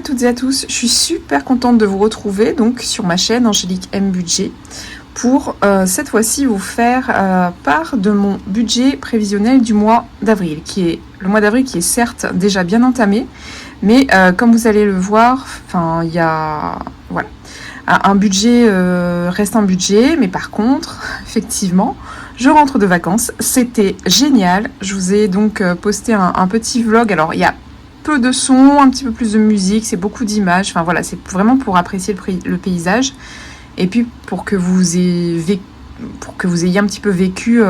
toutes et à tous, je suis super contente de vous retrouver donc sur ma chaîne Angélique M Budget pour cette fois-ci vous faire part de mon budget prévisionnel du mois d'avril, qui est le mois d'avril qui est certes déjà bien entamé, mais comme vous allez le voir, il y a voilà, un budget reste un budget, mais par contre, effectivement, je rentre de vacances, c'était génial. Je vous ai donc posté un petit vlog. Alors il y a peu de son, un petit peu plus de musique, c'est beaucoup d'images, enfin voilà, c'est vraiment pour apprécier le paysage et puis pour que vous ayez un petit peu vécu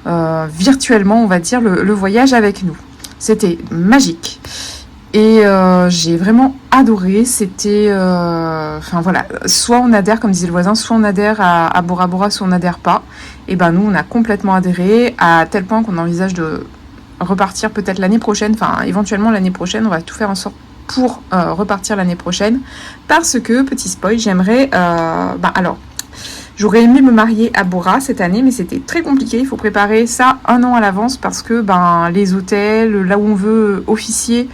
virtuellement, on va dire, le voyage avec nous. C'était magique et j'ai vraiment adoré. C'était enfin voilà, soit on adhère comme disait le voisin, soit on adhère à Bora Bora, soit on n'adhère pas. Et ben nous on a complètement adhéré, à tel point qu'on envisage de repartir peut-être l'année prochaine, enfin éventuellement l'année prochaine, on va tout faire en sorte pour repartir l'année prochaine, parce que, petit spoil, j'aimerais, alors, j'aurais aimé me marier à Bora cette année, mais c'était très compliqué, il faut préparer ça 1 an à l'avance, parce que les hôtels, là où on veut officier,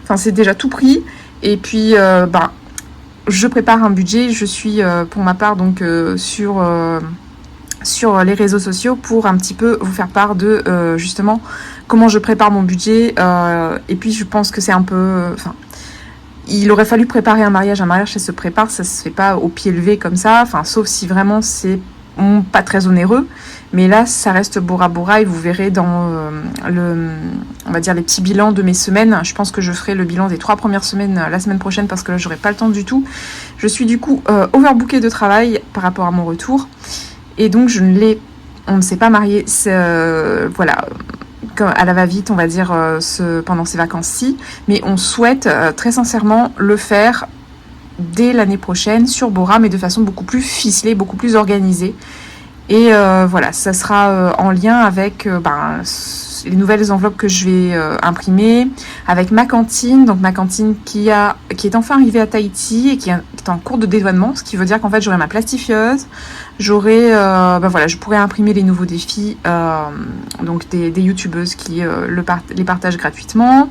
enfin c'est déjà tout pris, et puis je prépare un budget, je suis pour ma part donc sur les réseaux sociaux pour un petit peu vous faire part de justement comment je prépare mon budget, et puis je pense que c'est un peu, il aurait fallu préparer un mariage ça se prépare, ça se fait pas au pied levé comme ça, sauf si vraiment c'est pas très onéreux, mais là ça reste Bora Bora et vous verrez dans on va dire les petits bilans de mes semaines. Je pense que je ferai le bilan des 3 premières semaines la semaine prochaine, parce que là j'aurai pas le temps du tout, je suis du coup overbookée de travail par rapport à mon retour. Et donc on ne s'est pas marié, voilà, à la va-vite, on va dire, pendant ces vacances-ci, mais on souhaite très sincèrement le faire dès l'année prochaine sur Bora, mais de façon beaucoup plus ficelée, beaucoup plus organisée. Et voilà, ça sera en lien avec les nouvelles enveloppes que je vais imprimer, avec ma cantine, donc ma cantine qui est enfin arrivée à Tahiti et qui est en cours de dédouanement, ce qui veut dire qu'en fait j'aurai ma plastifieuse, j'aurai, je pourrai imprimer les nouveaux défis, donc des youtubeuses qui les partagent gratuitement.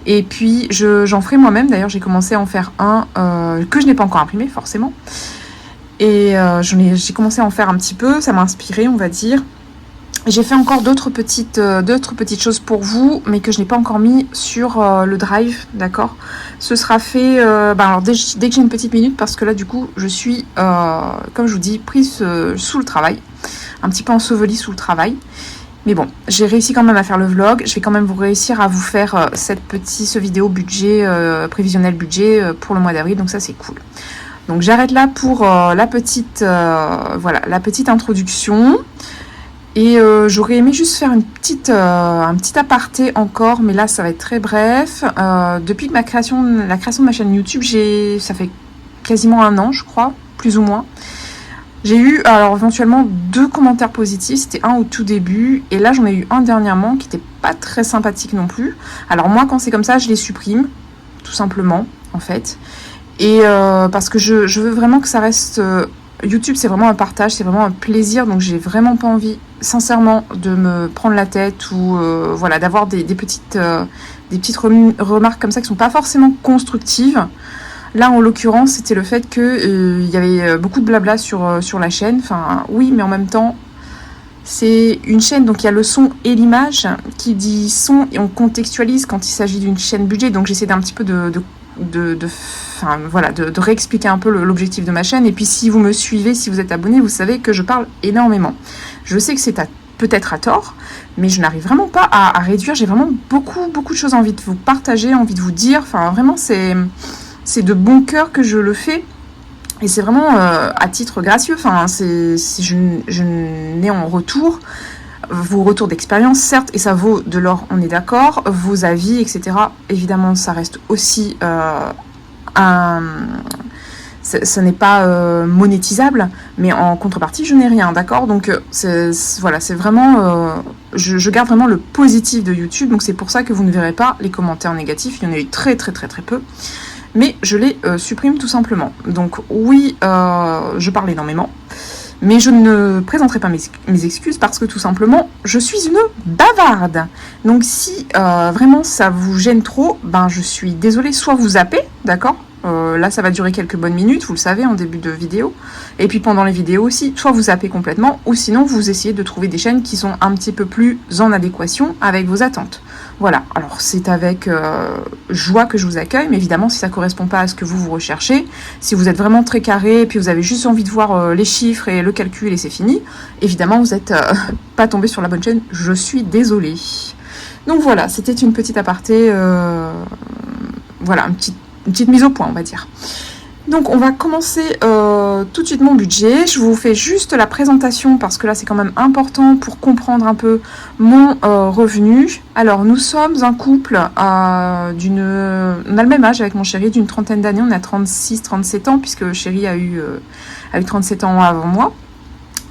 Et puis j'en ferai moi-même, d'ailleurs j'ai commencé à en faire un que je n'ai pas encore imprimé forcément. Et j'ai commencé à en faire un petit peu, ça m'a inspiré, on va dire. J'ai fait encore d'autres petites choses pour vous, mais que je n'ai pas encore mis sur le drive, d'accord. Ce sera fait alors dès que j'ai une petite minute, parce que là du coup je suis, comme je vous dis, prise sous le travail, un petit peu ensevelie sous le travail. Mais bon, j'ai réussi quand même à faire le vlog. Je vais quand même réussir à vous faire ce vidéo budget, prévisionnel budget pour le mois d'avril, donc ça c'est cool. Donc j'arrête là pour la petite introduction. Et j'aurais aimé juste faire un petit aparté encore, mais là ça va être très bref. Depuis que la création de ma chaîne YouTube, ça fait quasiment 1 an, je crois, plus ou moins. J'ai eu alors éventuellement 2 commentaires positifs, c'était un au tout début, et là j'en ai eu un dernièrement qui n'était pas très sympathique non plus. Alors moi quand c'est comme ça, je les supprime, tout simplement, en fait. Et parce que je veux vraiment que ça reste... YouTube, c'est vraiment un partage, c'est vraiment un plaisir, donc j'ai vraiment pas envie, sincèrement, de me prendre la tête ou d'avoir des petites remarques comme ça qui sont pas forcément constructives. Là, en l'occurrence, c'était le fait que y avait beaucoup de blabla sur la chaîne. Enfin, oui, mais en même temps, c'est une chaîne, donc il y a le son et l'image. Qui dit son, et on contextualise quand il s'agit d'une chaîne budget, donc j'essaie d'un petit peu de réexpliquer un peu l'objectif de ma chaîne. Et puis si vous me suivez, si vous êtes abonné, vous savez que je parle énormément. Je sais que c'est peut-être à tort, mais je n'arrive vraiment pas à réduire. J'ai vraiment beaucoup de choses envie de vous partager, envie de vous dire. Enfin vraiment c'est de bon cœur que je le fais. Et c'est vraiment à titre gracieux. Je n'ai en retour vos retours d'expérience, certes, et ça vaut de l'or, on est d'accord, vos avis, etc. Évidemment, ça reste aussi ça n'est pas monétisable, mais en contrepartie, je n'ai rien, d'accord. Donc, c'est vraiment... je garde vraiment le positif de YouTube, donc c'est pour ça que vous ne verrez pas les commentaires négatifs. Il y en a eu très peu, mais je les supprime tout simplement. Donc oui, je parle énormément. Mais je ne présenterai pas mes excuses parce que tout simplement, je suis une bavarde. Donc si vraiment ça vous gêne trop, ben je suis désolée, soit vous zappez, d'accord ? Là, ça va durer quelques bonnes minutes, vous le savez, en début de vidéo. Et puis pendant les vidéos aussi, soit vous zappez complètement, ou sinon vous essayez de trouver des chaînes qui sont un petit peu plus en adéquation avec vos attentes. Voilà, alors c'est avec joie que je vous accueille, mais évidemment, si ça ne correspond pas à ce que vous recherchez, si vous êtes vraiment très carré, et puis vous avez juste envie de voir les chiffres et le calcul et c'est fini, évidemment, vous n'êtes pas tombé sur la bonne chaîne, je suis désolée. Donc voilà, c'était une petite aparté, voilà, une petite mise au point, on va dire. Donc on va commencer tout de suite mon budget. Je vous fais juste la présentation parce que là c'est quand même important pour comprendre un peu mon revenu. Alors nous sommes un couple on a le même âge avec mon chéri, d'une trentaine d'années, on a 36-37 ans puisque chéri a eu 37 ans avant moi.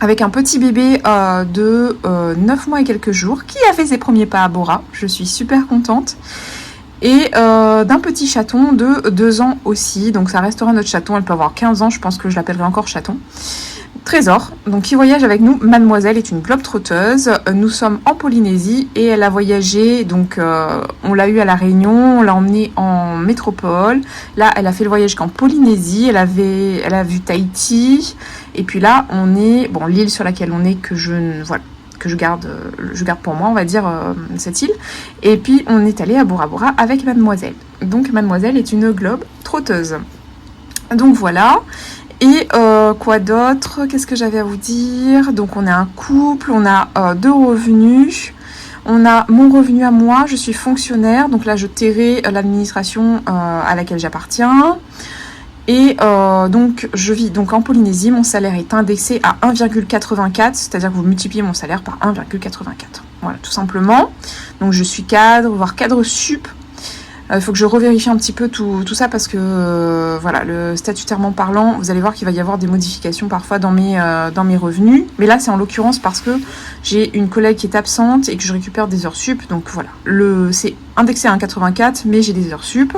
Avec un petit bébé de 9 mois et quelques jours qui a fait ses premiers pas à Bora. Je suis super contente. Et d'un petit chaton de 2 ans aussi, donc ça restera notre chaton, elle peut avoir 15 ans, je pense que je l'appellerai encore chaton. Trésor, donc qui voyage avec nous. Mademoiselle est une globe-trotteuse, nous sommes en Polynésie et elle a voyagé, donc on l'a eu à La Réunion, on l'a emmenée en métropole, là elle a fait le voyage qu'en Polynésie, elle a vu Tahiti, et puis là on est, bon l'île sur laquelle on est que je garde pour moi, on va dire, cette île. Et puis, on est allé à Bora Bora avec Mademoiselle. Donc, Mademoiselle est une globe trotteuse. Donc, voilà. Et quoi d'autre? Qu'est-ce que j'avais à vous dire? Donc, on est un couple, on a 2 revenus. On a mon revenu à moi, je suis fonctionnaire. Donc là, je tairai l'administration à laquelle j'appartiens. Et donc, je vis donc en Polynésie, mon salaire est indexé à 1,84, c'est-à-dire que vous multipliez mon salaire par 1,84. Voilà, tout simplement. Donc, je suis cadre, voire cadre sup. Il faut que je revérifie un petit peu tout ça parce que, voilà, le statutairement parlant, vous allez voir qu'il va y avoir des modifications parfois dans mes revenus. Mais là, c'est en l'occurrence parce que j'ai une collègue qui est absente et que je récupère des heures sup. Donc, voilà, c'est indexé à 1,84, mais j'ai des heures sup.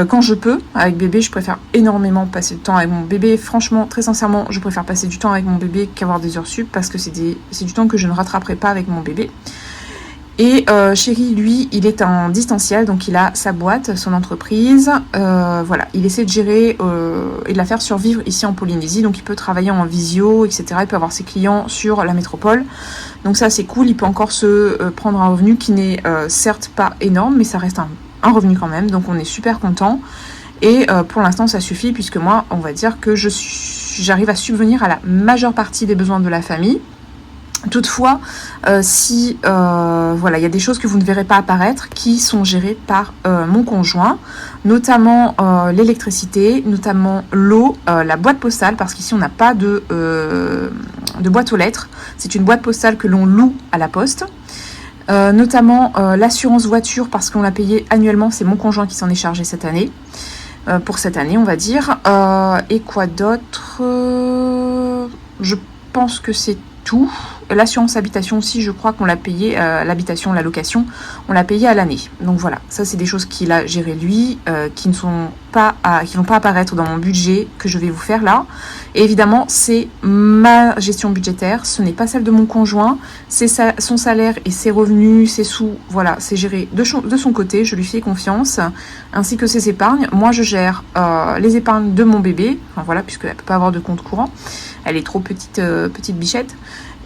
Quand je peux, avec bébé, je préfère énormément passer du temps avec mon bébé. Franchement, très sincèrement, je préfère passer du temps avec mon bébé qu'avoir des heures sup parce que c'est du temps que je ne rattraperai pas avec mon bébé. Et chéri, lui, il est en distanciel, donc il a sa boîte, son entreprise. Voilà, il essaie de gérer et de la faire survivre ici en Polynésie. Donc il peut travailler en visio, etc. Il peut avoir ses clients sur la métropole. Donc ça, c'est cool. Il peut encore se prendre un revenu qui n'est certes pas énorme, mais ça reste un revenu quand même, donc on est super content et pour l'instant ça suffit puisque moi on va dire que j'arrive à subvenir à la majeure partie des besoins de la famille. Toutefois, si voilà, il y a des choses que vous ne verrez pas apparaître qui sont gérées par mon conjoint, notamment l'électricité, notamment l'eau, la boîte postale, parce qu'ici on n'a pas de boîte aux lettres, c'est une boîte postale que l'on loue à la poste. Notamment l'assurance voiture parce qu'on l'a payé annuellement, c'est mon conjoint qui s'en est chargé cette année, pour cette année on va dire. Et quoi d'autre? Je pense que c'est tout. L'assurance habitation aussi, je crois qu'on l'a payé, l'habitation, la location, on l'a payé à l'année. Donc voilà, ça c'est des choses qu'il a géré lui, qui ne vont pas apparaître dans mon budget que je vais vous faire là. Et évidemment, c'est ma gestion budgétaire, ce n'est pas celle de mon conjoint, c'est son salaire et ses revenus, ses sous, voilà, c'est géré de son côté, je lui fais confiance, ainsi que ses épargnes. Moi, je gère les épargnes de mon bébé, enfin voilà, puisqu'elle ne peut pas avoir de compte courant, elle est trop petite bichette.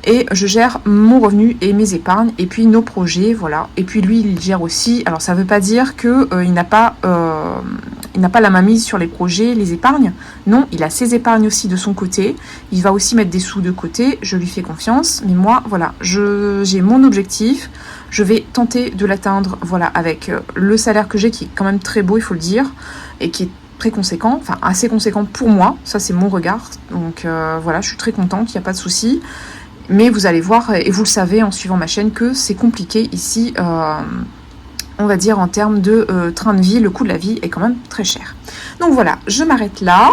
Et je gère mon revenu et mes épargnes et puis nos projets, voilà. Et puis lui, il gère aussi. Alors ça veut pas dire que il n'a pas la main mise sur les projets, les épargnes. Non, il a ses épargnes aussi de son côté. Il va aussi mettre des sous de côté. Je lui fais confiance. Mais moi, voilà, j'ai mon objectif. Je vais tenter de l'atteindre, voilà, avec le salaire que j'ai qui est quand même très beau, il faut le dire, et qui est très conséquent, enfin assez conséquent pour moi. Ça, c'est mon regard. Donc voilà, je suis très contente. Il n'y a pas de souci. Mais vous allez voir, et vous le savez en suivant ma chaîne, que c'est compliqué ici, on va dire en termes de train de vie, le coût de la vie est quand même très cher. Donc voilà, je m'arrête là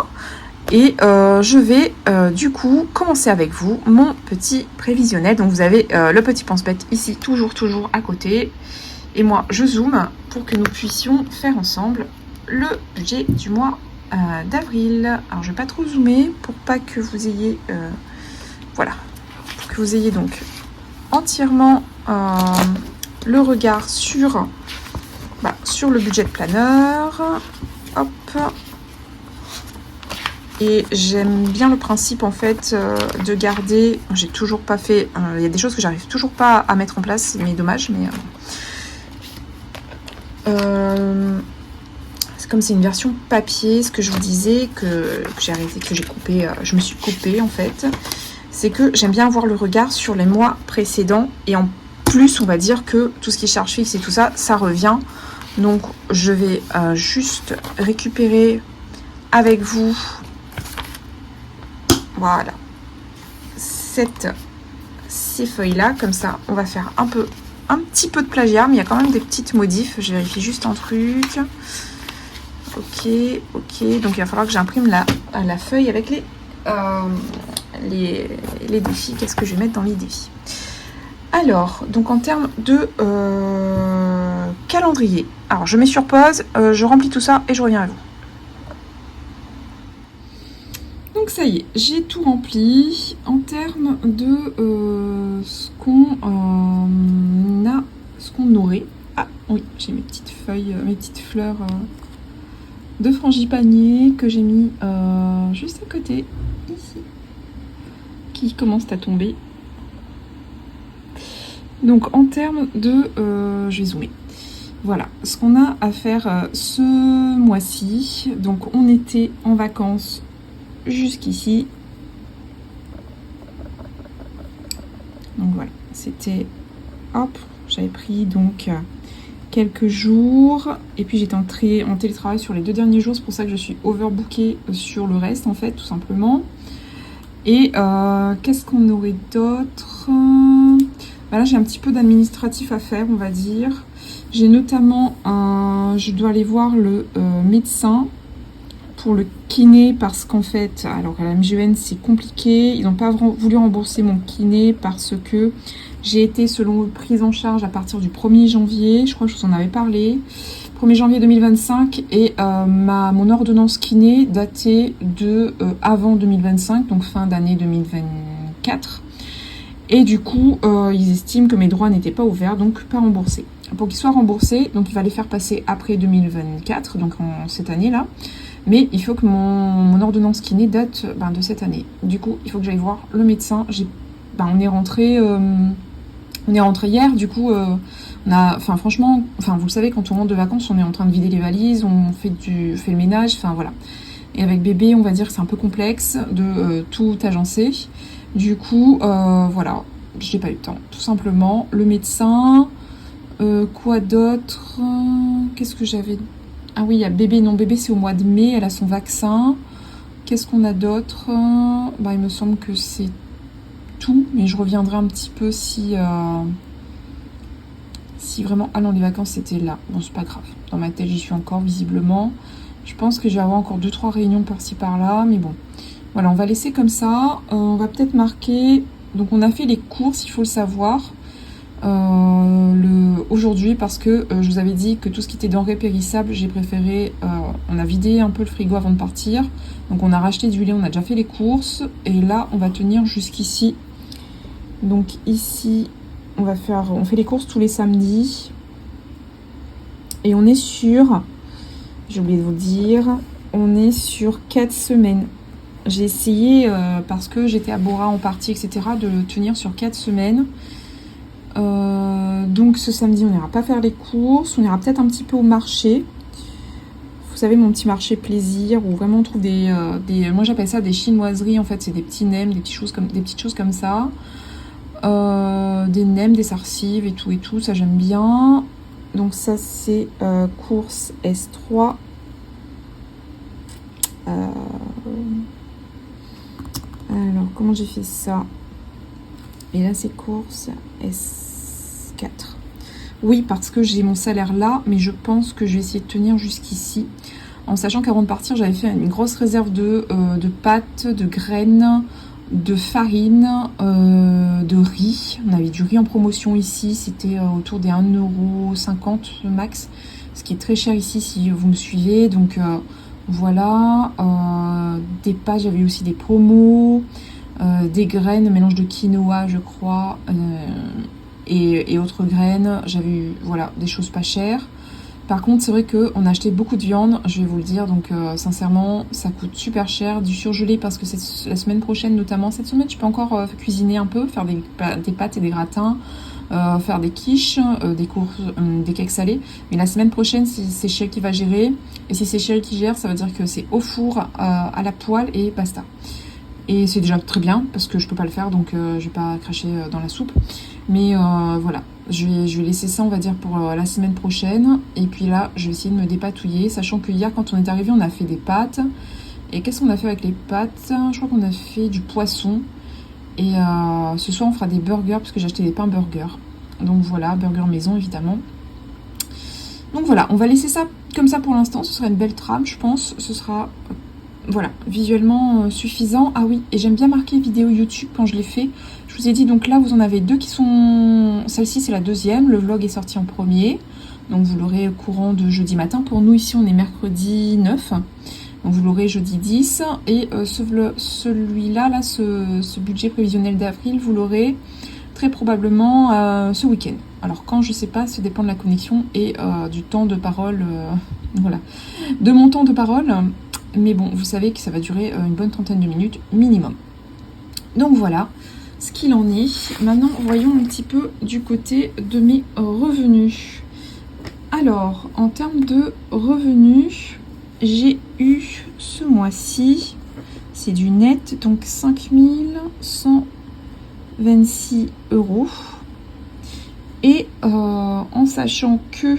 et je vais du coup commencer avec vous mon petit prévisionnel. Donc vous avez le petit pense-bête ici, toujours à côté. Et moi, je zoome pour que nous puissions faire ensemble le budget du mois d'avril. Alors je vais pas trop zoomer pour pas que vous ayez... Voilà, pour que vous ayez donc entièrement le regard sur le budget planeur. Hop. Et j'aime bien le principe en fait de garder, j'ai toujours pas fait, il y a des choses que j'arrive toujours pas à mettre en place, mais dommage, mais c'est comme c'est une version papier, ce que je vous disais, que j'ai arrêté, que j'ai coupé, je me suis coupée en fait, c'est que j'aime bien avoir le regard sur les mois précédents, et en plus on va dire que tout ce qui est charge fixe et tout ça, ça revient, donc je vais juste récupérer avec vous. Voilà, ces feuilles-là, comme ça, on va faire un petit peu de plagiat, mais il y a quand même des petites modifs. Je vérifie juste un truc. Ok, donc il va falloir que j'imprime la feuille avec les défis. Qu'est-ce que je vais mettre dans les défis? Alors, donc en termes de calendrier, alors je mets sur pause, je remplis tout ça et je reviens à vous. Donc ça y est, j'ai tout rempli. En termes de ce qu'on aurait. Ah oui, j'ai mes petites feuilles, mes petites fleurs de frangipanier que j'ai mis juste à côté, ici, qui commencent à tomber. Donc en termes de... je vais zoomer. Voilà, ce qu'on a à faire ce mois-ci. Donc on était en vacances jusqu'ici. Donc voilà, c'était... Hop, j'avais pris donc quelques jours. Et puis j'étais en télétravail sur les 2 derniers jours. C'est pour ça que je suis overbookée sur le reste, en fait, tout simplement. Et qu'est-ce qu'on aurait d'autre? Là, j'ai un petit peu d'administratif à faire, on va dire. J'ai notamment je dois aller voir le médecin pour le kiné parce qu'en fait, alors à la MGN c'est compliqué, ils n'ont pas voulu rembourser mon kiné parce que j'ai été selon eux prise en charge à partir du 1er janvier, je crois que je vous en avais parlé, 1er janvier 2025 et mon ordonnance kiné datait de avant 2025, donc fin d'année 2024. Et du coup, ils estiment que mes droits n'étaient pas ouverts, donc pas remboursés. Pour qu'ils soient remboursés, donc il va les faire passer après 2024, donc en cette année-là. Mais il faut que mon ordonnance kiné date de cette année. Du coup, il faut que j'aille voir le médecin. On est rentré hier. Du coup, franchement, vous le savez, quand on rentre de vacances, on est en train de vider les valises, on fait le ménage. Enfin voilà. Et avec bébé, on va dire que c'est un peu complexe de tout agencer. Du coup, voilà, j'ai pas eu le temps. Tout simplement, le médecin. Quoi d'autre? Qu'est-ce que j'avais? Ah oui, il y a bébé. Non, bébé, c'est au mois de mai. Elle a son vaccin. Qu'est-ce qu'on a d'autre? Il me semble que c'est tout. Mais je reviendrai un petit peu si vraiment... Ah non, les vacances, c'était là. Bon, c'est pas grave. Dans ma tête, j'y suis encore, visiblement. Je pense que je vais avoir encore 2-3 réunions par-ci, par-là. Mais bon, voilà, on va laisser comme ça. On va peut-être marquer... Donc, on a fait les courses, il faut le savoir. Aujourd'hui parce que je vous avais dit que tout ce qui était denrées périssables, j'ai préféré, on a vidé un peu le frigo avant de partir, donc on a racheté du lait, on a déjà fait les courses et là on va tenir jusqu'ici. Donc ici on fait les courses tous les samedis et on est sur, j'ai oublié de vous dire, on est sur 4 semaines. J'ai essayé parce que j'étais à Bora en partie, etc., de le tenir sur 4 semaines. Donc ce samedi on n'ira pas faire les courses, on ira peut-être un petit peu au marché, vous savez, mon petit marché plaisir où vraiment on trouve des moi j'appelle ça des chinoiseries, en fait c'est des petits nems, des petites choses comme ça, des nems, des sarcives et tout, ça j'aime bien. Donc ça c'est course S3. Alors comment j'ai fait ça? Et là c'est course S4. Oui, parce que j'ai mon salaire là, mais je pense que je vais essayer de tenir jusqu'ici. En sachant qu'avant de partir, j'avais fait une grosse réserve de pâtes, de graines, de farine, de riz. On avait du riz en promotion ici, c'était autour des 1,50 € max, ce qui est très cher ici si vous me suivez. Donc voilà, des pâtes, j'avais aussi des promos. des graines, mélange de quinoa je crois, et autres graines. J'avais eu voilà, des choses pas chères. Par contre, c'est vrai qu'on a acheté beaucoup de viande, je vais vous le dire, donc sincèrement, ça coûte super cher. Du surgelé parce que la semaine prochaine, notamment cette semaine, je peux encore cuisiner un peu, faire des pâtes et des gratins, faire des quiches, des courses, des cakes salés. Mais la semaine prochaine, c'est Chéri qui va gérer. Et si c'est Chéri qui gère, ça veut dire que c'est au four, à la poêle et basta. Et c'est déjà très bien parce que je peux pas le faire, donc je vais pas cracher dans la soupe. Mais voilà, je vais laisser ça, on va dire, pour la semaine prochaine. Et puis là, je vais essayer de me dépatouiller, sachant que hier, quand on est arrivé, on a fait des pâtes. Et qu'est-ce qu'on a fait avec les pâtes? Je crois qu'on a fait du poisson. Et ce soir, on fera des burgers, parce que j'ai acheté des pains burgers. Donc voilà, burger maison, évidemment. Donc voilà, on va laisser ça comme ça pour l'instant. Ce sera une belle trame, je pense. Ce sera... Voilà, visuellement suffisant. Ah oui, et j'aime bien marquer vidéo YouTube quand je l'ai fait. Je vous ai dit, donc là, vous en avez deux qui sont... Celle-ci, c'est la deuxième. Le vlog est sorti en premier. Donc, vous l'aurez au courant de jeudi matin. Pour nous, ici, on est mercredi 9. Donc, vous l'aurez jeudi 10. Et celui-là, là, ce budget prévisionnel d'avril, vous l'aurez très probablement ce week-end. Alors, quand, je sais pas, ça dépend de la connexion et du temps de parole. Voilà. De mon temps de parole. Mais bon, vous savez que ça va durer une bonne trentaine de minutes minimum. Donc voilà ce qu'il en est. Maintenant, voyons un petit peu du côté de mes revenus. Alors, en termes de revenus, j'ai eu ce mois-ci, c'est du net, donc 5126 €. Et en sachant que...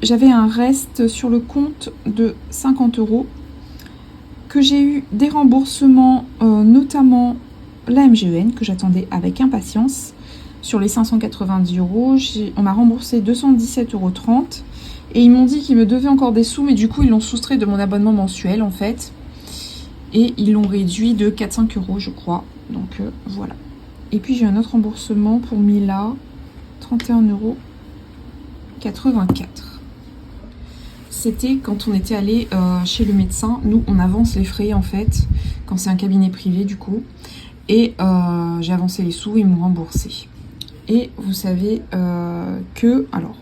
j'avais un reste sur le compte de 50 €, que j'ai eu des remboursements, notamment la MGEN, que j'attendais avec impatience. Sur les 590 €, on m'a remboursé 217,30 € et ils m'ont dit qu'ils me devaient encore des sous, mais du coup ils l'ont soustrait de mon abonnement mensuel en fait. Et ils l'ont réduit de 4-5 € je crois, donc voilà. Et puis j'ai un autre remboursement pour Mila, 31,84 €. C'était quand on était allé chez le médecin. Nous, on avance les frais en fait, quand c'est un cabinet privé du coup. Et j'ai avancé les sous, ils m'ont remboursé. Et vous savez que, alors,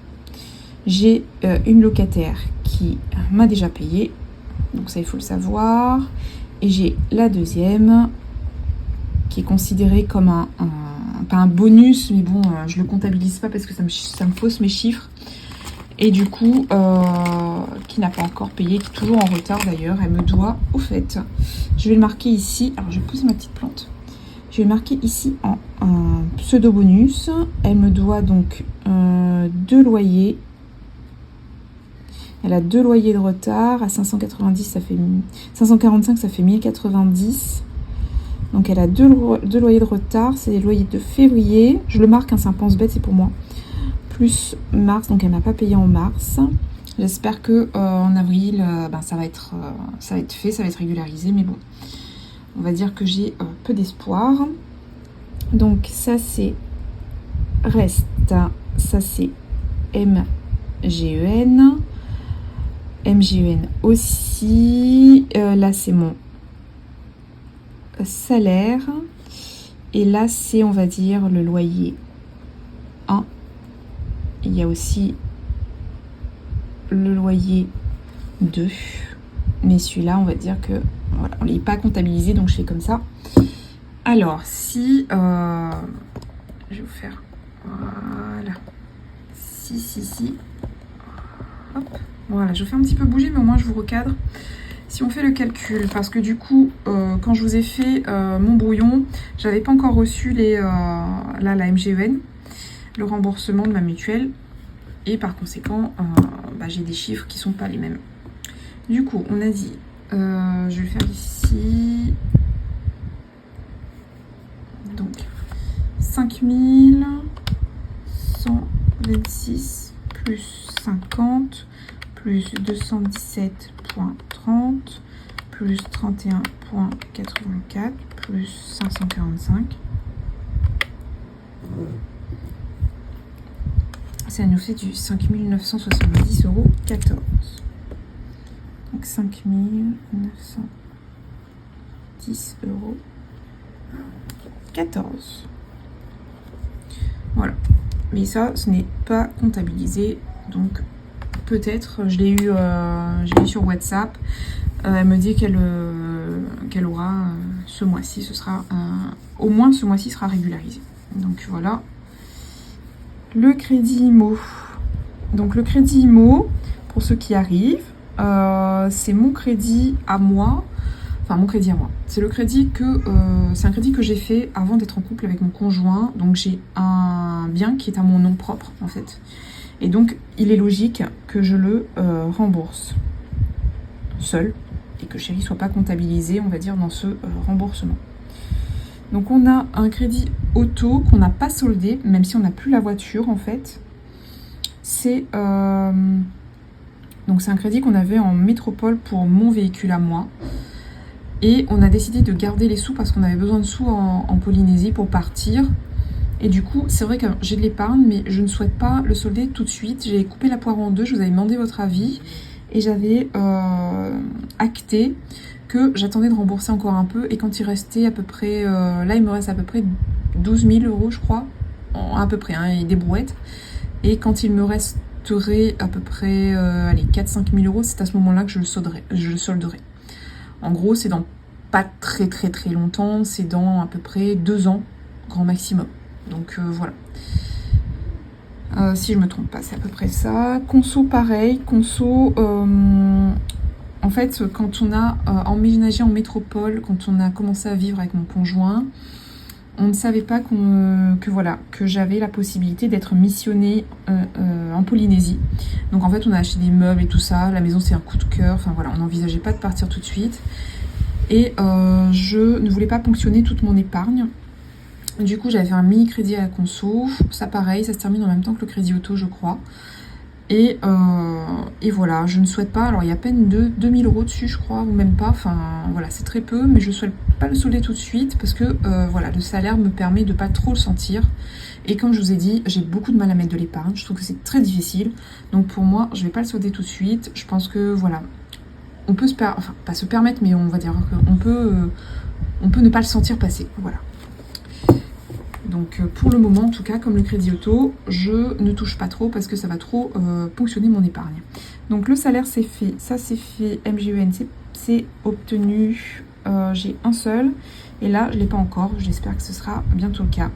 j'ai une locataire qui m'a déjà payé. Donc ça, il faut le savoir. Et j'ai la deuxième qui est considérée comme pas un bonus, mais bon, je le comptabilise pas parce que ça me fausse mes chiffres. Et du coup, qui n'a pas encore payé, qui est toujours en retard d'ailleurs. Elle me doit, au fait, je vais le marquer ici. Alors, je pose ma petite plante. Je vais le marquer ici en pseudo-bonus. Elle me doit donc 2 loyers. Elle a 2 loyers de retard. À 590, ça fait 545, ça fait 1090. Donc, elle a 2 loyers de retard. C'est les loyers de février. Je le marque, hein, c'est un pense-bête, c'est pour moi. Plus mars, donc elle m'a pas payé en mars. J'espère que en avril, ça va être fait, ça va être régularisé, mais bon, on va dire que j'ai peu d'espoir. Donc ça c'est reste, ça c'est MGEN, MGEN aussi. Là c'est mon salaire et là c'est, on va dire, le loyer 1. Il y a aussi le loyer 2. Mais celui-là, on va dire que... Voilà, on ne l'est pas comptabilisé, donc je fais comme ça. Alors, si... je vais vous faire... Voilà. Si. Hop. Voilà, je vous fais un petit peu bouger, mais au moins je vous recadre. Si on fait le calcul, parce que du coup, quand je vous ai fait mon brouillon, j'avais pas encore reçu la MGEN. Le remboursement de ma mutuelle et par conséquent j'ai des chiffres qui sont pas les mêmes. Du coup on a dit je vais faire ici donc 5126 plus 50 plus 217,30 plus 31,84 plus 545. Ça nous fait du 5970,14 €. Donc 5 910 euros 14. Voilà. Mais ça, ce n'est pas comptabilisé. Donc, peut-être, je l'ai eu sur WhatsApp. Elle me dit qu'elle aura ce mois-ci. Ce sera au moins ce mois-ci sera régularisé. Donc, voilà. Le crédit IMO. Donc, le crédit IMO, pour ceux qui arrivent, c'est mon crédit à moi. Enfin, mon crédit à moi. C'est le crédit c'est un crédit que j'ai fait avant d'être en couple avec mon conjoint. Donc, j'ai un bien qui est à mon nom propre, en fait. Et donc, il est logique que je le rembourse seul et que Chérie ne soit pas comptabilisé, on va dire, dans ce remboursement. Donc, on a un crédit auto qu'on n'a pas soldé, même si on n'a plus la voiture, en fait. C'est donc c'est un crédit qu'on avait en métropole pour mon véhicule à moi. Et on a décidé de garder les sous parce qu'on avait besoin de sous en Polynésie pour partir. Et du coup, c'est vrai que j'ai de l'épargne, mais je ne souhaite pas le solder tout de suite. J'ai coupé la poire en deux, je vous avais demandé votre avis. Et j'avais acté que j'attendais de rembourser encore un peu. Et quand il restait à peu près... là, il me reste à peu près 12 000 euros, je crois. À peu près, hein, et des brouettes. Et quand il me resterait à peu près 4-5 000 euros, c'est à ce moment-là que je le solderai. En gros, c'est dans pas très longtemps, c'est dans à peu près 2 ans, grand maximum. Donc voilà. Si je me trompe pas, c'est à peu près ça. Conso, pareil. Conso, en fait, quand on a emménagé en métropole, quand on a commencé à vivre avec mon conjoint, on ne savait pas que j'avais la possibilité d'être missionnée en Polynésie. Donc en fait, on a acheté des meubles et tout ça. La maison, c'est un coup de cœur. Enfin voilà, on n'envisageait pas de partir tout de suite. Et je ne voulais pas ponctionner toute mon épargne. Du coup, j'avais fait un mini crédit à la conso. Ça, pareil, ça se termine en même temps que le crédit auto, je crois. Et voilà, je ne souhaite pas. Alors, il y a à peine 2000 euros dessus, je crois, ou même pas. Enfin, voilà, c'est très peu, mais je ne souhaite pas le solder tout de suite parce que voilà, le salaire me permet de pas trop le sentir. Et comme je vous ai dit, j'ai beaucoup de mal à mettre de l'épargne. Je trouve que c'est très difficile. Donc, pour moi, je ne vais pas le solder tout de suite. Je pense que voilà, on peut pas se permettre, mais on va dire qu'on peut ne pas le sentir passer. Voilà. Donc pour le moment, en tout cas, comme le crédit auto, je ne touche pas trop parce que ça va trop ponctionner mon épargne. Donc le salaire, c'est fait. Ça, c'est fait. MGEN, c'est obtenu. J'ai un seul. Et là, je ne l'ai pas encore. J'espère que ce sera bientôt le cas.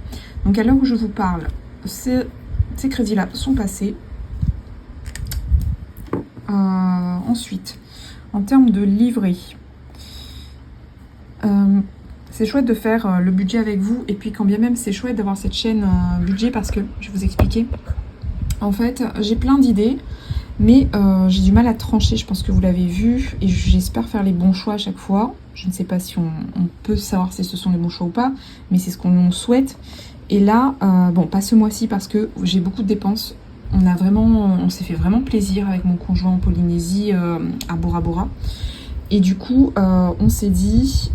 Donc à l'heure où je vous parle, ces crédits-là sont passés. Ensuite, en termes de livret, c'est chouette de faire le budget avec vous. Et puis quand bien même, c'est chouette d'avoir cette chaîne budget parce que, je vais vous expliquer. En fait, j'ai plein d'idées, mais j'ai du mal à trancher. Je pense que vous l'avez vu. Et j'espère faire les bons choix à chaque fois. Je ne sais pas si on peut savoir si ce sont les bons choix ou pas, mais c'est ce qu'on souhaite. Et là, bon, pas ce mois-ci parce que j'ai beaucoup de dépenses. On s'est fait vraiment plaisir avec mon conjoint en Polynésie à Bora Bora. Et du coup, on s'est dit...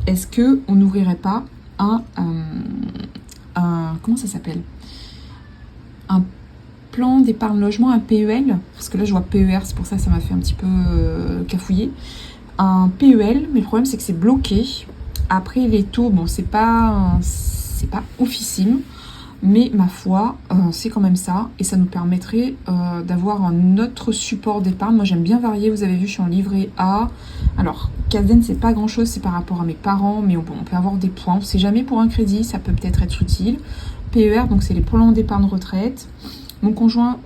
Est-ce qu'on n'ouvrirait pas un comment ça s'appelle, un plan d'épargne logement, un PEL, parce que là je vois PER, c'est pour ça que ça m'a fait un petit peu cafouiller. Un PEL, mais le problème c'est que c'est bloqué. Après les taux, bon c'est pas oufissime, mais ma foi, c'est quand même ça, et ça nous permettrait d'avoir un autre support d'épargne. Moi j'aime bien varier, vous avez vu, je suis en livret A. Alors, Casden, c'est pas grand chose, c'est par rapport à mes parents, mais bon, on peut avoir des points. On sait jamais pour un crédit, ça peut peut-être être utile. PER, donc c'est les plans d'épargne retraite. Mon conjoint,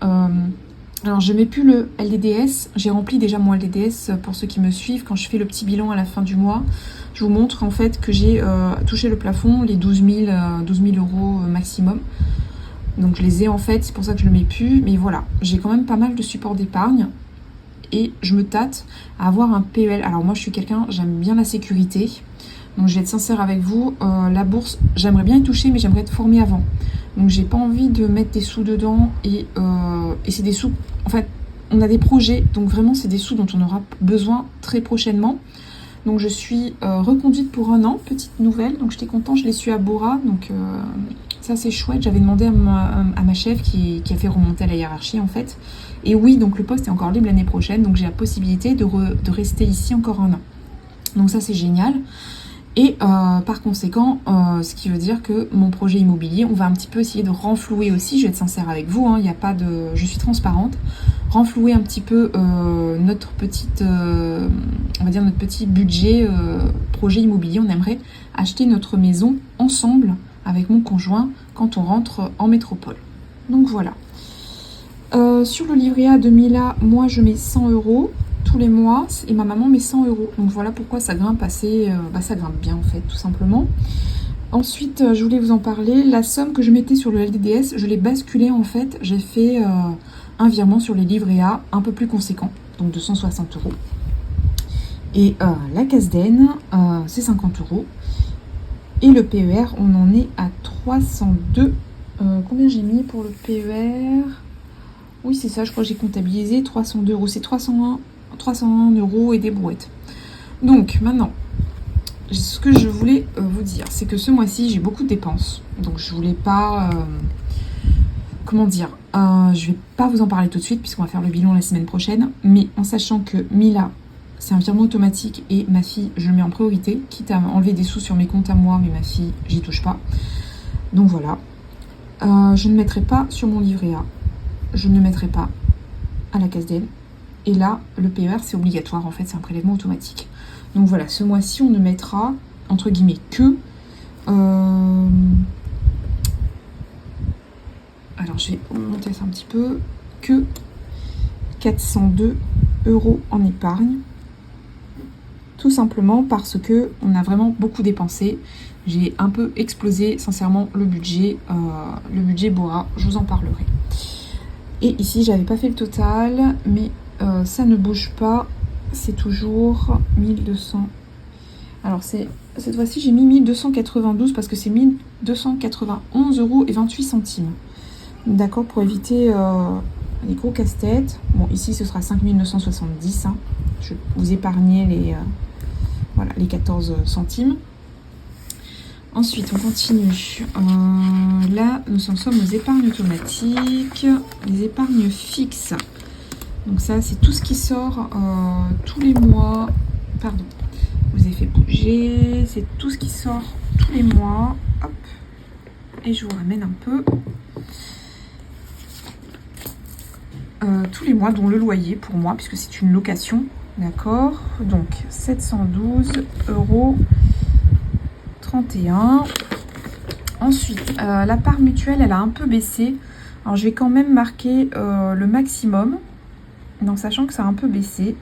alors je mets plus le LDDS, j'ai rempli déjà mon LDDS pour ceux qui me suivent. Quand je fais le petit bilan à la fin du mois, je vous montre en fait que j'ai touché le plafond, les 12 000 euros maximum. Donc je les ai en fait, c'est pour ça que je le mets plus. Mais voilà, j'ai quand même pas mal de support d'épargne. Et je me tâte à avoir un PEL. Alors moi je suis quelqu'un, j'aime bien la sécurité. Donc je vais être sincère avec vous, la bourse, j'aimerais bien y toucher, mais j'aimerais être formée avant. Donc j'ai pas envie de mettre des sous dedans. Et c'est des sous, en fait, on a des projets. Donc vraiment c'est des sous dont on aura besoin très prochainement. Donc je suis reconduite pour 1 an, petite nouvelle. Donc j'étais contente, je l'ai su à Bora. Donc Ça c'est chouette, j'avais demandé à ma chef qui a fait remonter à la hiérarchie en fait. Et oui, donc le poste est encore libre l'année prochaine, donc j'ai la possibilité de rester ici encore un an. Donc ça c'est génial. Et par conséquent, ce qui veut dire que mon projet immobilier, on va un petit peu essayer de renflouer aussi, je vais être sincère avec vous, il y a pas de, je suis transparente, renflouer un petit peu notre petite, on va dire notre petit budget projet immobilier. On aimerait acheter notre maison ensemble avec mon conjoint quand on rentre en métropole. Donc voilà. Sur le livret A de Mila, moi je mets 100 € tous les mois et ma maman met 100 €. Donc voilà pourquoi ça grimpe assez, ça grimpe bien en fait, tout simplement. Ensuite, je voulais vous en parler. La somme que je mettais sur le LDDS, je l'ai basculée en fait. J'ai fait un virement sur les livrets A un peu plus conséquent, donc de 160 €. Et la CASDEN, c'est 50 €. Et le PER, on en est à 302. Combien j'ai mis pour le PER? Oui, c'est ça, je crois que j'ai comptabilisé 302 €. C'est 301 € et des brouettes. Donc, maintenant, ce que je voulais vous dire, c'est que ce mois-ci, j'ai beaucoup de dépenses. Donc, je voulais pas... comment dire, je vais pas vous en parler tout de suite, puisqu'on va faire le bilan la semaine prochaine. Mais en sachant que Mila, c'est un virement automatique et ma fille, je le mets en priorité. Quitte à enlever des sous sur mes comptes à moi, mais ma fille, j'y touche pas. Donc, voilà. Je ne mettrai pas sur mon livret A. Je ne mettrai pas à la CASDEN. Et là, le PER, c'est obligatoire, en fait, c'est un prélèvement automatique. Donc voilà, ce mois-ci, on ne mettra, entre guillemets, que... alors, je vais monter ça un petit peu. Que 402 € en épargne. Tout simplement parce que on a vraiment beaucoup dépensé. J'ai un peu explosé, sincèrement, le budget. Le budget Bora, je vous en parlerai. Et ici, j'avais pas fait le total, mais ça ne bouge pas. C'est toujours 1200. Alors, cette fois-ci, j'ai mis 1292 parce que c'est 1291 € et 28 centimes. D'accord, pour éviter les gros casse-têtes. Bon, ici, ce sera 5970. Je vais vous épargner voilà, les 14 centimes. Ensuite, on continue. Là, nous en sommes aux épargnes automatiques, les épargnes fixes. Donc ça, c'est tout ce qui sort tous les mois. Pardon, je vous ai fait bouger. C'est tout ce qui sort tous les mois. Hop. Et je vous ramène un peu. Tous les mois, dont le loyer pour moi, puisque c'est une location. D'accord. Donc, 712 € 31. Ensuite, la part mutuelle, elle a un peu baissé. Alors, je vais quand même marquer le maximum, en sachant que ça a un peu baissé.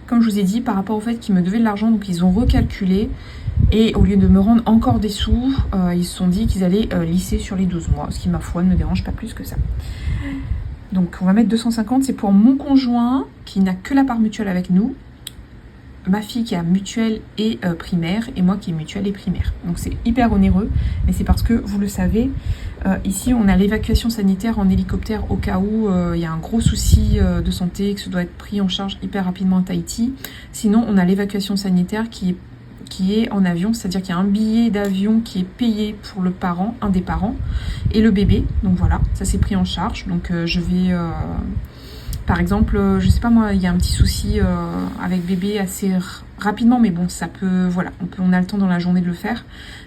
Comme je vous ai dit, par rapport au fait qu'ils me devaient de l'argent, donc ils ont recalculé. Et au lieu de me rendre encore des sous, ils se sont dit qu'ils allaient lisser sur les 12 mois. Ce qui, ma foi, ne me dérange pas plus que ça. Donc, on va mettre 250. C'est pour mon conjoint, qui n'a que la part mutuelle avec nous. Ma fille qui a mutuelle et primaire, et moi qui ai mutuelle et primaire. Donc c'est hyper onéreux, mais c'est parce que, vous le savez, ici on a l'évacuation sanitaire en hélicoptère au cas où il y a un gros souci de santé, que ça doit être pris en charge hyper rapidement à Tahiti. Sinon on a l'évacuation sanitaire qui est en avion, c'est-à-dire qu'il y a un billet d'avion qui est payé pour le parent, un des parents, et le bébé. Donc voilà, ça c'est pris en charge. Donc je vais... par exemple, je sais pas moi, il y a un petit souci avec bébé assez rapidement, mais bon, ça peut, voilà, on a le temps dans la journée de le faire.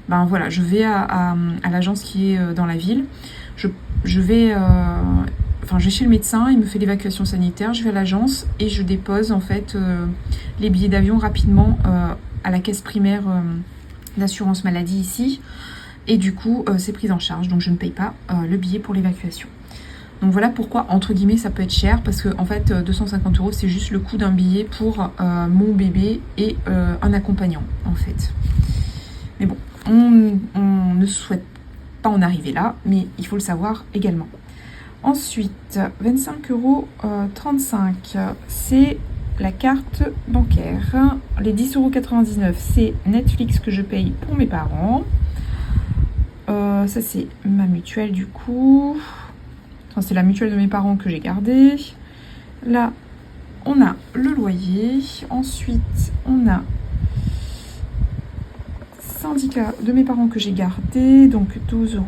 Ben voilà, je vais à l'agence qui est dans la ville. Je vais chez le médecin, il me fait l'évacuation sanitaire, je vais à l'agence et je dépose en fait les billets d'avion rapidement à la caisse primaire d'assurance maladie ici. Et du coup, c'est pris en charge, donc je ne paye pas le billet pour l'évacuation. Donc voilà pourquoi, entre guillemets, ça peut être cher, parce que en fait, 250 €, c'est juste le coût d'un billet pour mon bébé et un accompagnant, en fait. Mais bon, on ne souhaite pas en arriver là, mais il faut le savoir également. Ensuite, 25,35 €, c'est la carte bancaire. Les 10,99 €, c'est Netflix que je paye pour mes parents. Ça, c'est ma mutuelle, du coup... Enfin, c'est la mutuelle de mes parents que j'ai gardée. Là, on a le loyer. Ensuite, on a syndicat de mes parents que j'ai gardé. Donc 12 €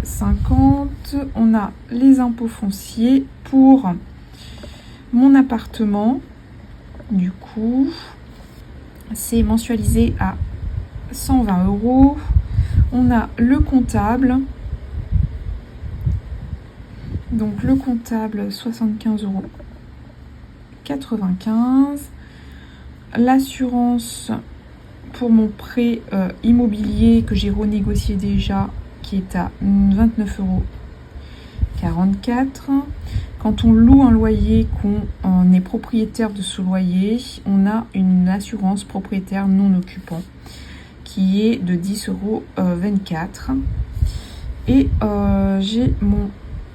50. On a les impôts fonciers pour mon appartement. Du coup, c'est mensualisé à 120 €. On a le comptable. Donc le comptable, 75,95 €. L'assurance pour mon prêt immobilier que j'ai renégocié déjà, qui est à 29,44 €. Quand on loue un loyer, qu'on est propriétaire de ce loyer, on a une assurance propriétaire non occupant qui est de 10,24 €. Et j'ai mon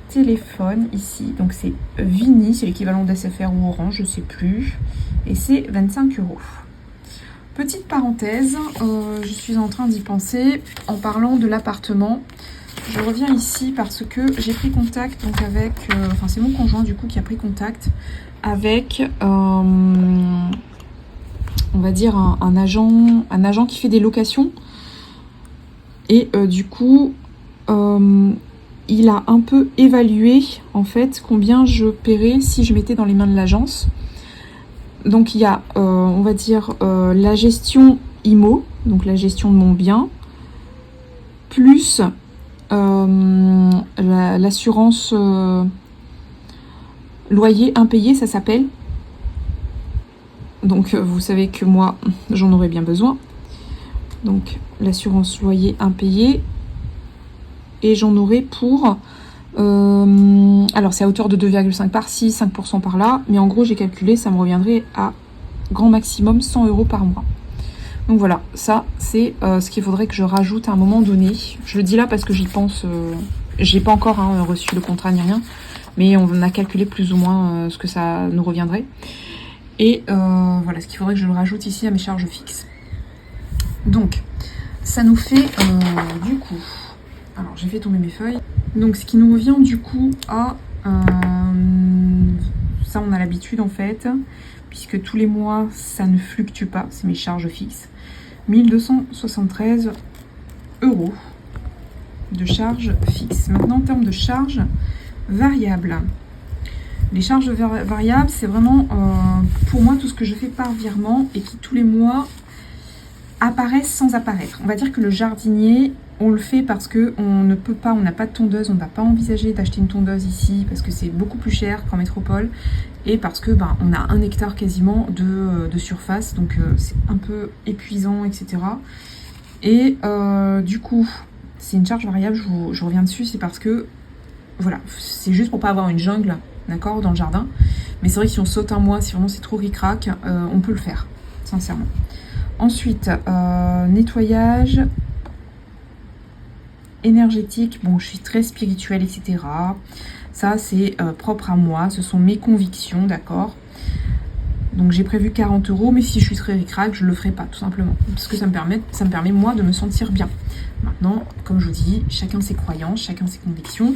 téléphone ici, donc c'est Vini, c'est l'équivalent d'SFR ou Orange, je sais plus, et c'est 25 €. Petite parenthèse, je suis en train d'y penser en parlant de l'appartement. Je reviens ici parce que j'ai pris contact donc avec, enfin c'est mon conjoint du coup qui a pris contact avec, on va dire un agent qui fait des locations. Et du coup, il a un peu évalué en fait combien je paierais si je mettais dans les mains de l'agence. Donc il y a, on va dire, la gestion IMO, donc la gestion de mon bien, plus l'assurance loyer impayé, ça s'appelle. Donc vous savez que moi, j'en aurais bien besoin. Donc l'assurance loyer impayé. Et j'en aurai pour... alors c'est à hauteur de 2,5 par-ci, 5% par-là. Mais en gros, j'ai calculé, ça me reviendrait à grand maximum 100 € par mois. Donc voilà, ça c'est ce qu'il faudrait que je rajoute à un moment donné. Je le dis là parce que j'y pense. J'ai pas encore reçu le contrat ni rien. Mais on a calculé plus ou moins ce que ça nous reviendrait. Et voilà, ce qu'il faudrait que je le rajoute ici à mes charges fixes. Donc, ça nous fait du coup... Alors, j'ai fait tomber mes feuilles. Donc, ce qui nous revient du coup à... ça, on a l'habitude en fait. Puisque tous les mois, ça ne fluctue pas. C'est mes charges fixes. 1273 € de charges fixes. Maintenant, en termes de charges variables. Les charges variables, c'est vraiment pour moi tout ce que je fais par virement et qui tous les mois apparaissent sans apparaître. On va dire que le jardinier, on le fait parce que on ne peut pas, on n'a pas de tondeuse, on ne va pas envisager d'acheter une tondeuse ici parce que c'est beaucoup plus cher qu'en métropole et parce que on a 1 hectare quasiment de surface, donc c'est un peu épuisant, etc. Et du coup, c'est une charge variable, je reviens dessus, c'est parce que voilà, c'est juste pour pas avoir une jungle, d'accord, dans le jardin. Mais c'est vrai que si on saute un mois, si vraiment c'est trop ric-rac, on peut le faire, sincèrement. Ensuite, nettoyage énergétique. Bon, je suis très spirituelle, etc. Ça, c'est propre à moi. Ce sont mes convictions, d'accord. Donc, j'ai prévu 40 €. Mais si je suis très ric-rac, je le ferai pas, tout simplement. Parce que ça me permet, moi, de me sentir bien. Maintenant, comme je vous dis, chacun ses croyances, chacun ses convictions.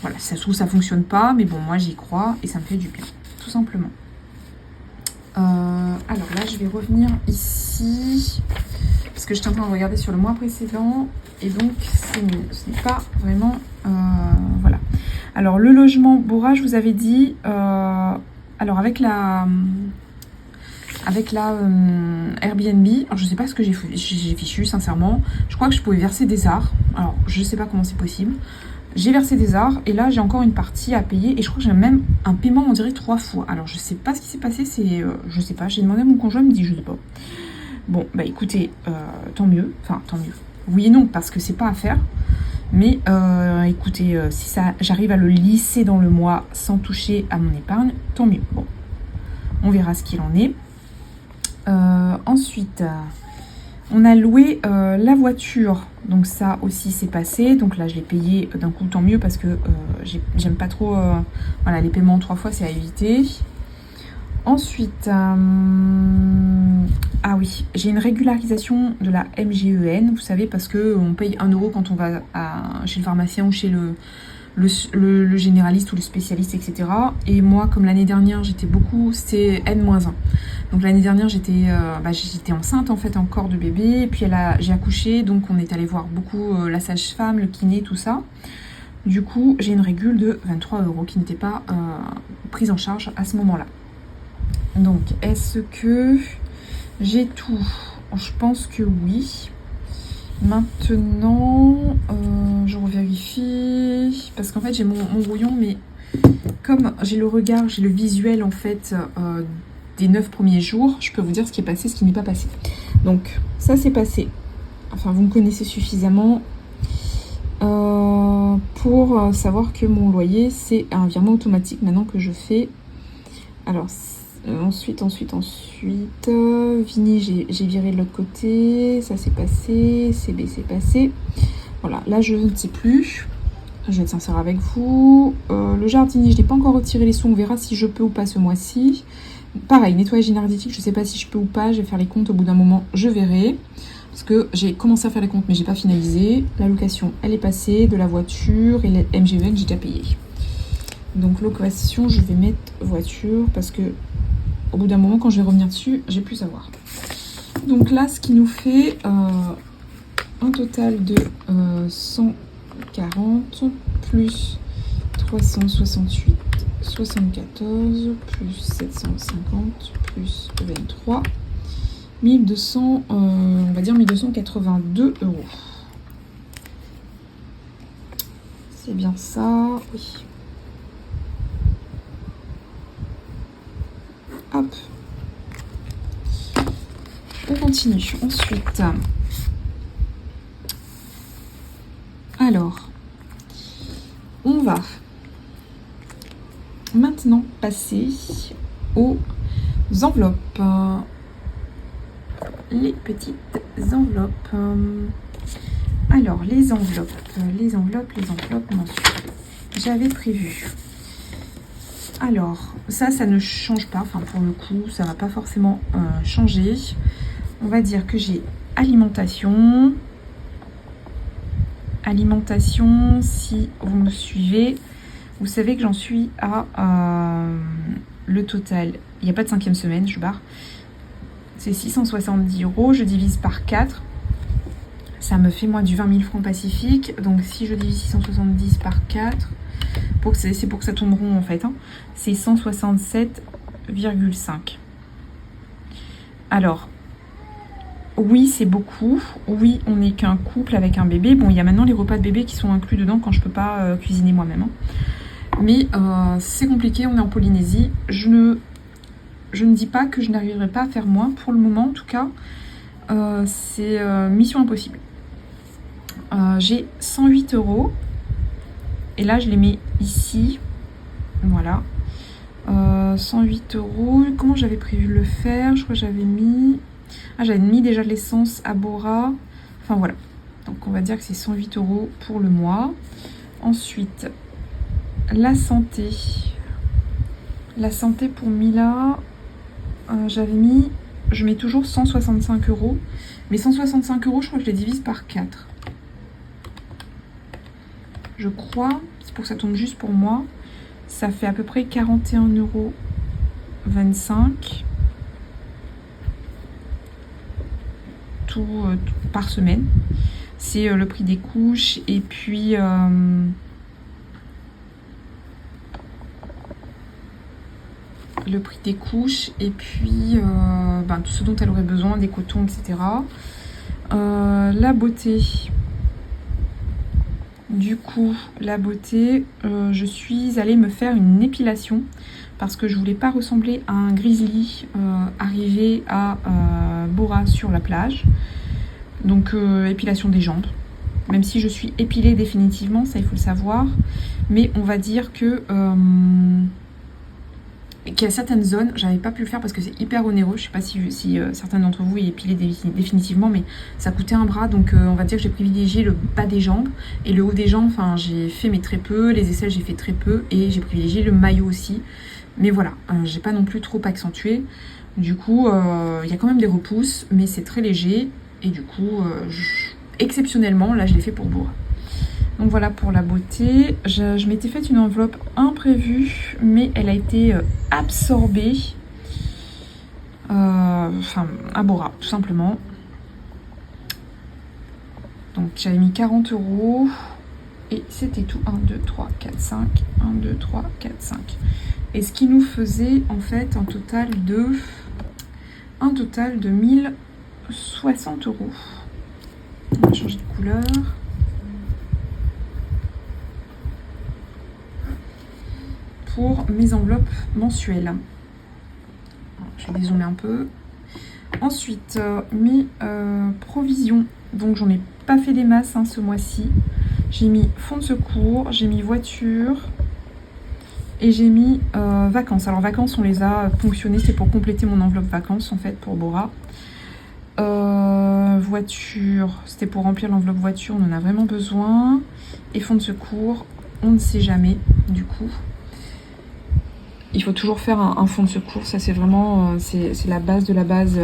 Voilà, ça se trouve, ça fonctionne pas. Mais bon, moi, j'y crois et ça me fait du bien, tout simplement. Alors là, je vais revenir ici parce que j'étais en train de regarder sur le mois précédent et donc c'est mieux. Ce n'est pas vraiment... voilà. Alors le logement Bora, je vous avais dit... alors avec la Airbnb, alors je sais pas ce que j'ai fichu, sincèrement. Je crois que je pouvais verser des arts. Alors je sais pas comment c'est possible. J'ai versé des arts et là j'ai encore une partie à payer et je crois que j'ai même un paiement on dirait 3 fois. Alors je sais pas ce qui s'est passé, c'est je sais pas, j'ai demandé à mon conjoint, il me dit je sais pas. Bon bah écoutez, tant mieux, enfin tant mieux. Oui et non parce que c'est pas à faire. Mais écoutez, si ça j'arrive à le lisser dans le mois sans toucher à mon épargne, tant mieux. Bon, on verra ce qu'il en est. Ensuite, on a loué la voiture, donc ça aussi c'est passé. Donc là je l'ai payé d'un coup, tant mieux parce que j'aime pas trop voilà, les paiements 3 fois, c'est à éviter. Ensuite, ah oui, j'ai une régularisation de la MGEN, vous savez, parce que on paye 1 € quand on va chez le pharmacien ou chez le généraliste ou le spécialiste, etc. Et moi, comme l'année dernière, c'était N-1. Donc l'année dernière, j'étais enceinte en fait encore de bébé. Et puis j'ai accouché, donc on est allé voir beaucoup la sage-femme, le kiné, tout ça. Du coup, j'ai une régule de 23 € qui n'était pas prise en charge à ce moment-là. Donc, est-ce que j'ai tout? Je pense que oui. Maintenant, je revérifie. Parce qu'en fait, j'ai mon brouillon, mais comme j'ai le regard, j'ai le visuel en fait des 9 premiers jours, je peux vous dire ce qui est passé, ce qui n'est pas passé. Donc, ça c'est passé. Enfin, vous me connaissez suffisamment pour savoir que mon loyer, c'est un virement automatique maintenant que je fais. Alors, ensuite, Vini, j'ai viré de l'autre côté, ça c'est passé, CB c'est passé. Voilà, là je ne sais plus, je vais être sincère avec vous. Le jardinier, je n'ai pas encore retiré les sons, on verra si je peux ou pas ce mois-ci. Pareil, nettoyage énergétique, je ne sais pas si je peux ou pas, je vais faire les comptes au bout d'un moment, je verrai. Parce que j'ai commencé à faire les comptes mais j'ai pas finalisé. La location, elle est passée, de la voiture et les MGV que j'ai déjà payé. Donc location, je vais mettre voiture parce que au bout d'un moment, quand je vais revenir dessus, j'ai plus à voir. Donc là, ce qui nous fait un total de 140 plus 368, 74 plus 750 plus 23, 1200, on va dire 1282 €. C'est bien ça, oui. Hop. On continue. Ensuite. Alors. On va maintenant passer aux enveloppes. Les petites enveloppes. Alors, les enveloppes mensuelles. J'avais prévu. Alors, ça ne change pas. Enfin, pour le coup, ça va pas forcément changer. On va dire que j'ai alimentation. Alimentation, si vous me suivez, vous savez que j'en suis à le total. Il n'y a pas de 5e semaine, je barre. C'est 670 €. Je divise par 4. Ça me fait, moi, du 20 000 francs Pacifique. Donc, si je divise 670 par 4... c'est pour que ça tombe rond en fait, hein. C'est 167,5. Alors, oui, c'est beaucoup. Oui, on n'est qu'un couple avec un bébé. Bon, il y a maintenant les repas de bébé qui sont inclus dedans quand je peux pas cuisiner moi-même, hein. Mais c'est compliqué, on est en Polynésie. Je ne dis pas que je n'arriverai pas à faire moins. Pour le moment, en tout cas, c'est mission impossible. J'ai 108 €. Et là, je les mets ici. Voilà. 108 €. Comment j'avais prévu de le faire? Je crois que j'avais mis... Ah, j'avais mis déjà de l'essence à Bora. Enfin, voilà. Donc, on va dire que c'est 108 € pour le mois. Ensuite, la santé. La santé pour Mila, j'avais mis... Je mets toujours 165 €. Mais 165 €, je crois que je les divise par 4. Je crois, c'est pour que ça tombe juste pour moi, ça fait à peu près 41,25 € tout par semaine. C'est le prix des couches et puis tout ce dont elle aurait besoin, des cotons, etc. La beauté. Du coup, la beauté, je suis allée me faire une épilation parce que je voulais pas ressembler à un grizzly arrivé à Bora sur la plage. Donc, épilation des jambes. Même si je suis épilée définitivement, ça il faut le savoir. Mais on va dire que qu'il y a certaines zones, j'avais pas pu le faire parce que c'est hyper onéreux. Je sais pas si certains d'entre vous y épilé définitivement, mais ça coûtait un bras. Donc on va dire que j'ai privilégié le bas des jambes et le haut des jambes. Enfin, j'ai fait mais très peu. Les aisselles, j'ai fait très peu et j'ai privilégié le maillot aussi. Mais voilà, j'ai pas non plus trop accentué. Du coup, il y a quand même des repousses, mais c'est très léger. Et du coup, exceptionnellement, là, je l'ai fait pour Bora. Donc voilà pour la beauté. Je m'étais faite une enveloppe imprévue, mais elle a été absorbée. Enfin, à Bora, tout simplement. Donc j'avais mis 40 €. Et c'était tout. 1, 2, 3, 4, 5. 1, 2, 3, 4, 5. Et ce qui nous faisait en fait un total de 1060 €. On va changer de couleur. Pour mes enveloppes mensuelles. Je vais dézoomer un peu. Ensuite, mes provisions. Donc j'en ai pas fait des masses hein, ce mois-ci. J'ai mis fonds de secours, j'ai mis voiture et j'ai mis vacances. Alors vacances, on les a ponctionnés, c'est pour compléter mon enveloppe vacances en fait pour Bora. Voiture, c'était pour remplir l'enveloppe voiture, on en a vraiment besoin. Et fonds de secours, on ne sait jamais du coup. Il faut toujours faire un fonds de secours, ça c'est vraiment c'est la base de la base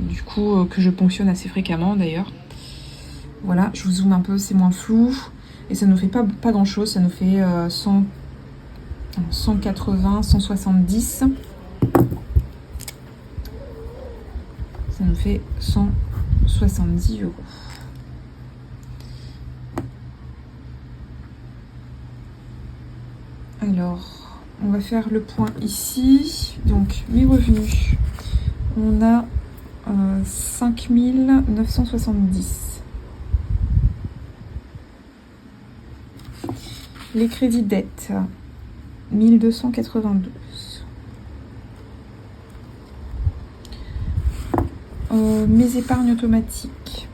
du coup que je ponctionne assez fréquemment d'ailleurs. Voilà, je vous zoome un peu, c'est moins flou et ça nous fait pas grand chose, ça nous fait 180, 170. Ça nous fait 170 €. Alors, on va faire le point ici. Donc, mes revenus. On a 5 970. Les crédits dettes. 1292. Mes épargnes automatiques.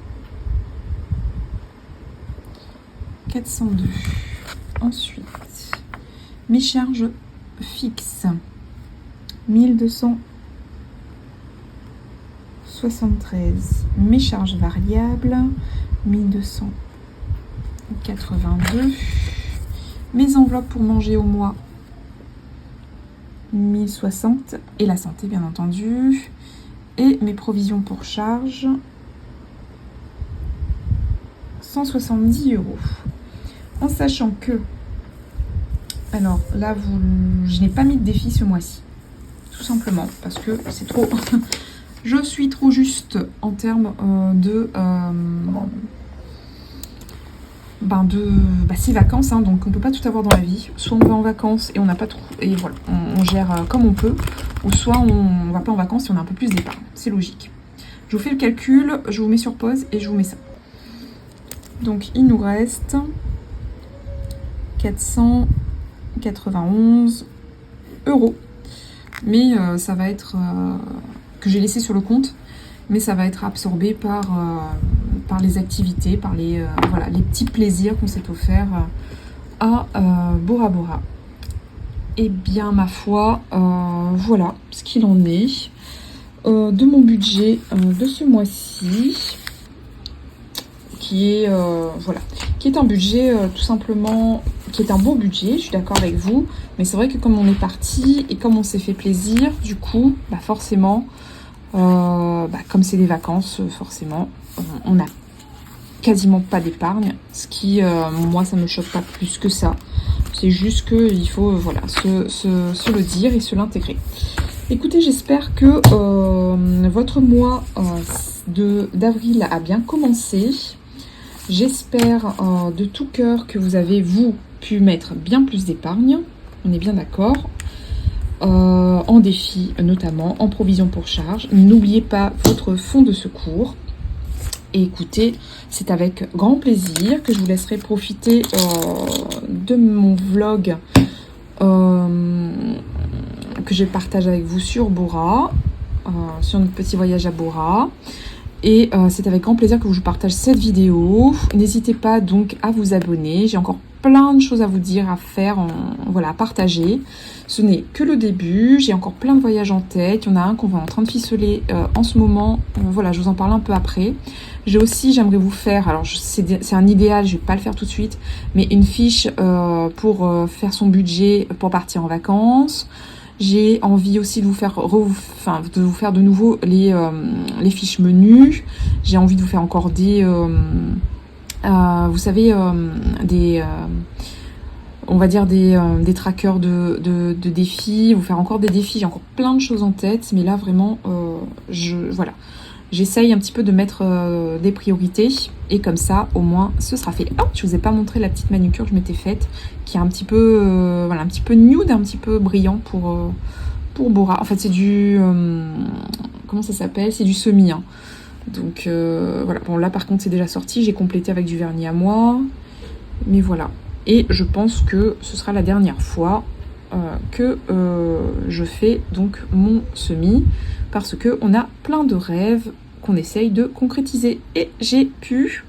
402. Ensuite, mes charges fixes. 1273. Mes charges variables. 1282. Mes enveloppes pour manger au mois. 1060. Et la santé, bien entendu. Et mes provisions pour charge. 170 €. En sachant que, alors là, je n'ai pas mis de défi ce mois-ci. Tout simplement parce que c'est trop... je suis trop juste en termes de 6 vacances, hein, donc on peut pas tout avoir dans la vie. Soit on va en vacances et on n'a pas trop, et voilà, on gère comme on peut, ou soit on va pas en vacances et on a un peu plus d'épargne. C'est logique. Je vous fais le calcul, je vous mets sur pause et je vous mets ça. Donc il nous reste 491 €. Mais ça va être que j'ai laissé sur le compte, mais ça va être absorbé par les activités, par les petits plaisirs qu'on s'est offerts à Bora Bora. Et bien ma foi, voilà ce qu'il en est de mon budget de ce mois-ci, qui est un budget tout simplement, qui est un beau budget, je suis d'accord avec vous, mais c'est vrai que comme on est parti et comme on s'est fait plaisir, du coup, forcément, comme c'est des vacances, forcément, on n'a quasiment pas d'épargne, ce qui, moi, ça me choque pas plus que ça. C'est juste qu'il faut, se le dire et se l'intégrer. Écoutez, j'espère que votre mois d'avril a bien commencé. J'espère de tout cœur que vous avez, vous, pu mettre bien plus d'épargne. On est bien d'accord. En défi, notamment, en provision pour charge. N'oubliez pas votre fonds de secours. Et écoutez, c'est avec grand plaisir que je vous laisserai profiter de mon vlog que je partage avec vous sur Bora, sur notre petit voyage à Bora. Et c'est avec grand plaisir que je vous partage cette vidéo. N'hésitez pas donc à vous abonner. J'ai encore plein de choses à vous dire, à faire, à partager. Ce n'est que le début. J'ai encore plein de voyages en tête. Il y en a un qu'on va en train de ficeler en ce moment. Je vous en parle un peu après. J'aimerais vous faire, alors c'est un idéal, je vais pas le faire tout de suite, mais une fiche pour faire son budget pour partir en vacances. J'ai envie aussi de vous faire de nouveau les fiches menus. J'ai envie de vous faire encore des vous savez, on va dire des trackers de défis, vous faire encore des défis, j'ai encore plein de choses en tête, mais là vraiment, voilà. J'essaye un petit peu de mettre des priorités, et comme ça, au moins, ce sera fait. Oh, je vous ai pas montré la petite manucure que je m'étais faite, qui est un petit peu, voilà, un petit peu nude, un petit peu brillant pour Bora. En fait, c'est du, comment ça s'appelle? C'est du semi, hein. Donc voilà, bon là par contre c'est déjà sorti, j'ai complété avec du vernis à moi, mais voilà. Et je pense que ce sera la dernière fois que je fais donc mon semi, parce que on a plein de rêves qu'on essaye de concrétiser. Et j'ai pu,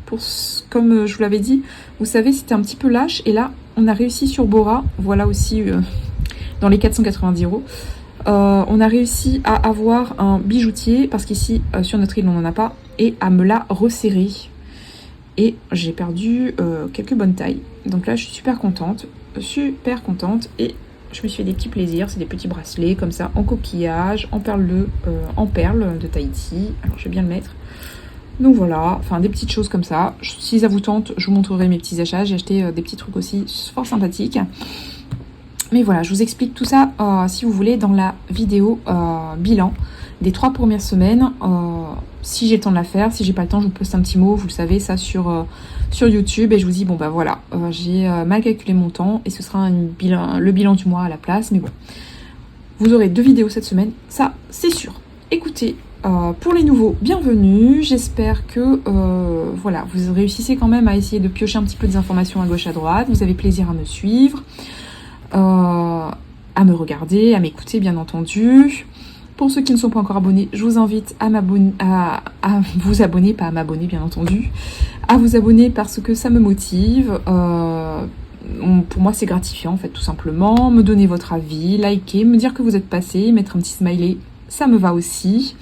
comme je vous l'avais dit, vous savez, c'était un petit peu lâche, et là on a réussi sur Bora, voilà aussi dans les 490 €. On a réussi à avoir un bijoutier, parce qu'ici sur notre île on n'en a pas, et à me la resserrer. Et j'ai perdu quelques bonnes tailles. Donc là je suis super contente, et je me suis fait des petits plaisirs. C'est des petits bracelets comme ça, en coquillage, en perles de Tahiti. Alors je vais bien le mettre. Donc voilà, enfin des petites choses comme ça. Si ça vous tente, je vous montrerai mes petits achats. J'ai acheté des petits trucs aussi fort sympathiques. Mais voilà, je vous explique tout ça, si vous voulez, dans la vidéo bilan des 3 premières semaines. Si j'ai le temps de la faire, si j'ai pas le temps, je vous poste un petit mot, vous le savez, ça sur YouTube, et je vous dis, bon bah voilà, j'ai mal calculé mon temps, et ce sera le bilan du mois à la place, mais bon. Vous aurez 2 vidéos cette semaine, ça c'est sûr. Écoutez, pour les nouveaux, bienvenue. J'espère que voilà, vous réussissez quand même à essayer de piocher un petit peu des informations à gauche à droite, vous avez plaisir à me suivre. À me regarder, à m'écouter bien entendu. Pour ceux qui ne sont pas encore abonnés, je vous invite à vous abonner, pas à m'abonner bien entendu, à vous abonner parce que ça me motive. Pour moi c'est gratifiant en fait, tout simplement. Me donner votre avis, liker, me dire que vous êtes passé, mettre un petit smiley, ça me va aussi.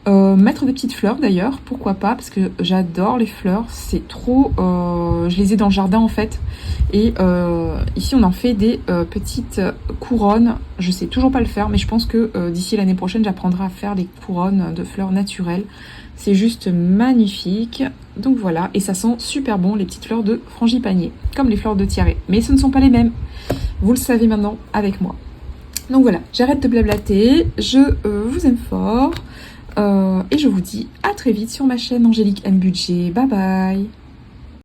Mettre des petites fleurs d'ailleurs, pourquoi pas, parce que j'adore les fleurs, c'est trop... je les ai dans le jardin en fait, et ici on en fait des petites couronnes. Je sais toujours pas le faire, mais je pense que d'ici l'année prochaine j'apprendrai à faire des couronnes de fleurs naturelles. C'est juste magnifique. Donc voilà, et ça sent super bon les petites fleurs de frangipanier, comme les fleurs de tiare, mais ce ne sont pas les mêmes, vous le savez maintenant avec moi. Donc voilà, j'arrête de blablater, je vous aime fort. Et je vous dis à très vite sur ma chaîne Angélique M Budget. Bye bye.